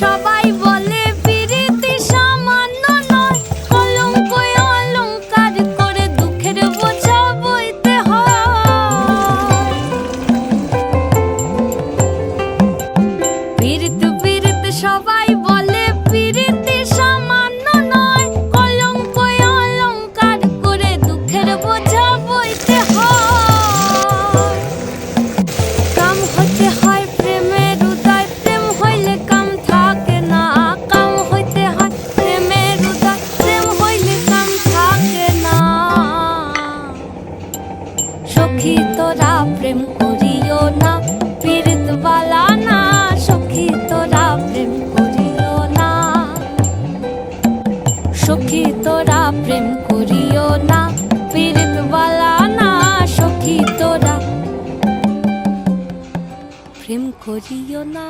সবাই বলে পিরিতি সামান্য নয়, কলঙ্ক অলংকার করে দুঃখের বোঝা বইতে হয়। পিরিত পিরিত সবাই বলে পিরিতি সামান্য নয়, কলঙ্ক অলংকার করে দুঃখের বোঝা বইতে হয়। কাম হতে হয় প্রেমের উদয়, প্রেম হইলে কাম থাকে না। কাম হইতে হয় প্রেমের উদয়, প্রেম হইলে কাম থাকে না। সখী তোরা প্রেম করিও না, পীড়িত বালা না। সখী তোরা প্রেম করিও না, সখী তোরা প্রেম করিও না, পীড়িত বালা না। সখী তোরা প্রেম করিও না।